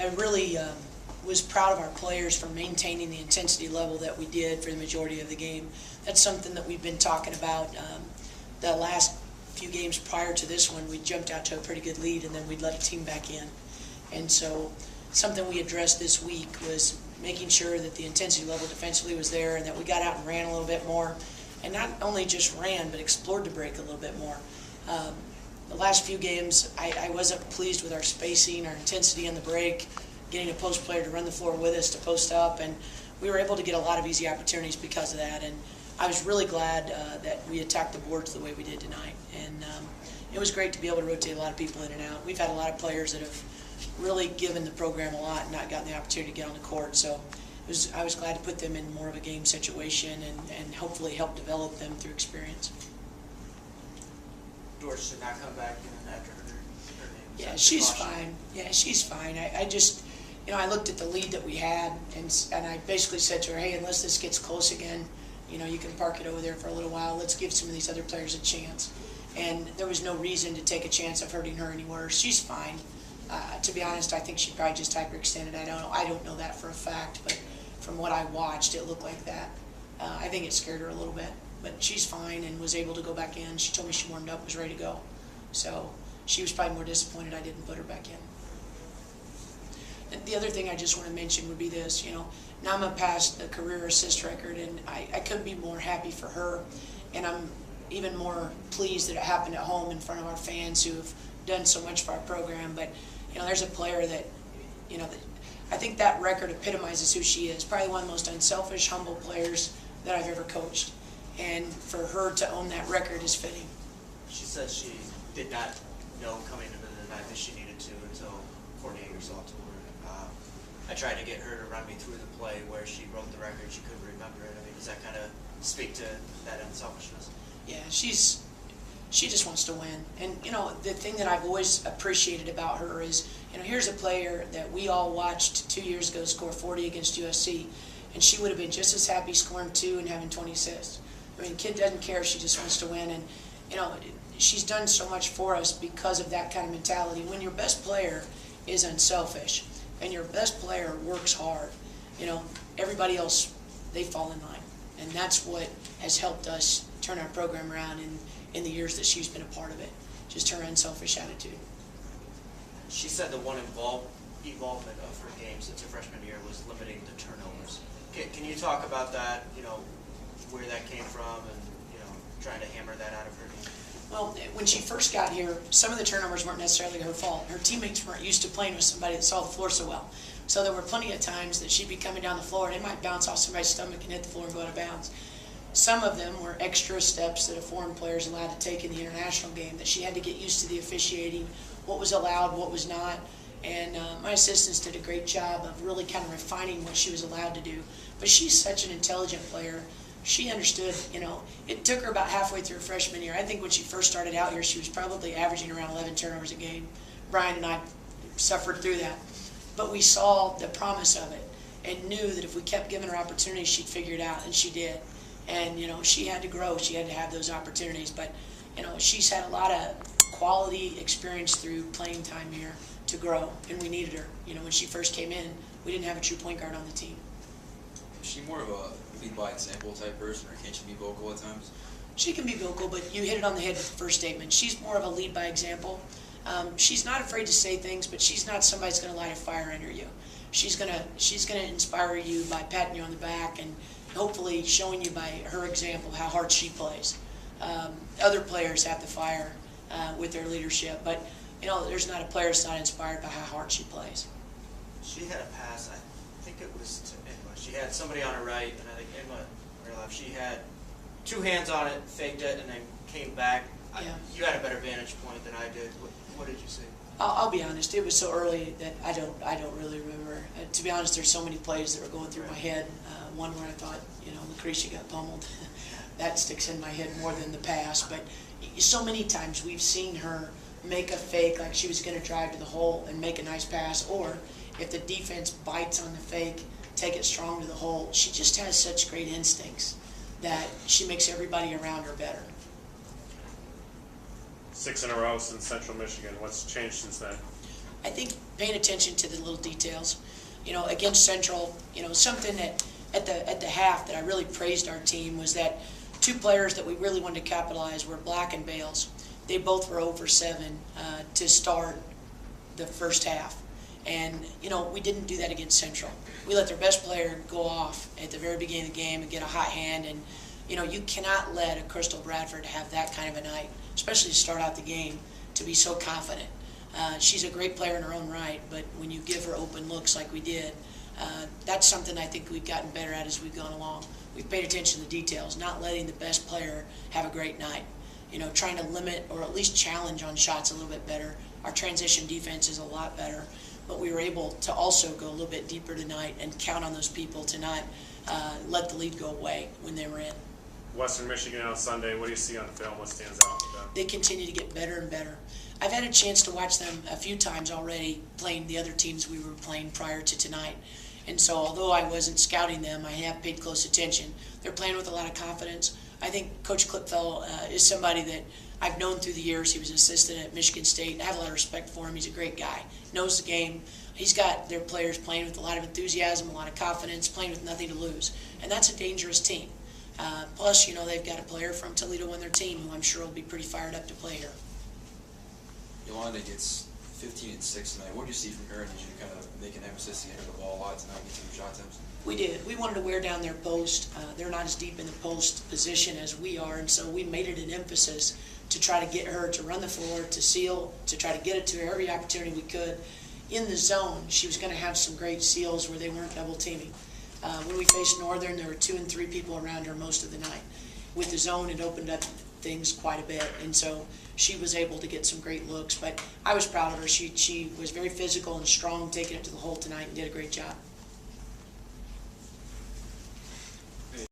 I really was proud of our players for maintaining the intensity level that we did for the majority of the game. That's something that we've been talking about. The last few games prior to this one, we jumped out to a pretty good lead, and then we'd let a team back in. And so something we addressed this week was making sure that the intensity level defensively was there, and that we got out and ran a little bit more, and not only just ran, but explored the break a little bit more. The last few games, I wasn't pleased with our spacing, our intensity in the break, getting a post player to run the floor with us to post up, and we were able to get a lot of easy opportunities because of that. And I was really glad that we attacked the boards the way we did tonight. And it was great to be able to rotate a lot of people in and out. We've had a lot of players that have really given the program a lot and not gotten the opportunity to get on the court. So I was glad to put them in more of a game situation and hopefully help develop them through experience. Doris should not come back in after her name. Yeah, she's fine. Yeah, she's fine. I just, I looked at the lead that we had, and I basically said to her, hey, unless this gets close again, you can park it over there for a little while. Let's give some of these other players a chance. And there was no reason to take a chance of hurting her anywhere. She's fine. To be honest, I think she probably just hyperextended. I don't know that for a fact, but from what I watched, it looked like that. I think it scared her a little bit. But she's fine and was able to go back in. She told me she warmed up, was ready to go. So she was probably more disappointed I didn't put her back in. And the other thing I just want to mention would be this, Nama passed the career assist record, and I couldn't be more happy for her. And I'm even more pleased that it happened at home in front of our fans who have done so much for our program. But, there's a player that, I think that record epitomizes who she is. Probably one of the most unselfish, humble players that I've ever coached. And for her to own that record is fitting. She said she did not know coming into the night that she needed to until Courtney Ingersoll told her. I tried to get her to run me through the play where she broke the record. She couldn't remember it. I mean, does that kind of speak to that unselfishness? Yeah, she just wants to win. And, the thing that I've always appreciated about her is, here's a player that we all watched 2 years ago score 40 against USC, and she would have been just as happy scoring 2 and having 20 assists. I mean, kid doesn't care. She just wants to win. And, she's done so much for us because of that kind of mentality. When your best player is unselfish and your best player works hard, everybody else, they fall in line. And that's what has helped us turn our program around in the years that she's been a part of it. Just her unselfish attitude. She said the one evolvement of her game since her freshman year was limiting the turnovers. Can you talk about that, where that came from and, trying to hammer that out of her game? Well, when she first got here, some of the turnovers weren't necessarily her fault. Her teammates weren't used to playing with somebody that saw the floor so well. So there were plenty of times that she'd be coming down the floor and it might bounce off somebody's stomach and hit the floor and go out of bounds. Some of them were extra steps that a foreign player is allowed to take in the international game, that she had to get used to the officiating, what was allowed, what was not. And my assistants did a great job of really kind of refining what she was allowed to do. But she's such an intelligent player. She understood, it took her about halfway through her freshman year. I think when she first started out here, she was probably averaging around 11 turnovers a game. Brian and I suffered through that. But we saw the promise of it and knew that if we kept giving her opportunities, she'd figure it out, and she did. And, she had to grow. She had to have those opportunities. But, she's had a lot of quality experience through playing time here to grow, and we needed her. When she first came in, we didn't have a true point guard on the team. Is she more of a lead by example type person, or can she be vocal at times? She can be vocal, but you hit it on the head with the first statement. She's more of a lead by example. She's not afraid to say things, but she's not somebody that's going to light a fire under you. She's gonna inspire you by patting you on the back and hopefully showing you by her example how hard she plays. Other players have the fire with their leadership, but there's not a player that's not inspired by how hard she plays. She had a pass, I think it was to Emma. She had somebody on her right, and I think Emma on her left. She had two hands on it, faked it, and then came back. Yeah. You had a better vantage point than I did. What did you see? I'll be honest. It was so early that I don't really remember. To be honest, there's so many plays that were going through my head. One where I thought, Lucretia got pummeled. That sticks in my head more than the pass. But so many times we've seen her make a fake, like she was going to drive to the hole and make a nice pass, or if the defense bites on the fake, take it strong to the hole. She just has such great instincts that she makes everybody around her better. 6 in a row since Central Michigan. What's changed since then? I think paying attention to the little details. You know, against Central, you know, something that at the half that I really praised our team was that two players that we really wanted to capitalize were Black and Bales. They both were 0 for 7 to start the first half. And, you know, we didn't do that against Central. We let their best player go off at the very beginning of the game and get a hot hand. And, you know, you cannot let a Crystal Bradford have that kind of a night, especially to start out the game, to be so confident. She's a great player in her own right, but when you give her open looks like we did, that's something I think we've gotten better at as we've gone along. We've paid attention to the details, not letting the best player have a great night. You know, trying to limit or at least challenge on shots a little bit better. Our transition defense is a lot better, but we were able to also go a little bit deeper tonight and count on those people to not let the lead go away when they were in. Western Michigan on Sunday, what do you see on film? What stands out with them? They continue to get better and better. I've had a chance to watch them a few times already playing the other teams we were playing prior to tonight. And so although I wasn't scouting them, I have paid close attention. They're playing with a lot of confidence. I think Coach Clipfell is somebody that I've known through the years. He was an assistant at Michigan State. I have a lot of respect for him. He's a great guy. Knows the game. He's got their players playing with a lot of enthusiasm, a lot of confidence, playing with nothing to lose. And that's a dangerous team. Plus, you know, they've got a player from Toledo on their team who I'm sure will be pretty fired up to play here. Yolanda gets 15 and 6 tonight. What do you see from her? Did you kind of make an emphasis to get her the ball a lot tonight, get some shot attempts? We did. We wanted to wear down their post. They're not as deep in the post position as we are, and so we made it an emphasis to try to get her to run the floor, to seal, to try to get it to her every opportunity we could. In the zone, she was going to have some great seals where they weren't double teaming. When we faced Northern, there were 2 and 3 people around her most of the night. With the zone, it opened up things quite a bit, and so she was able to get some great looks. But I was proud of her. She was very physical and strong, taking it to the hole tonight, and did a great job.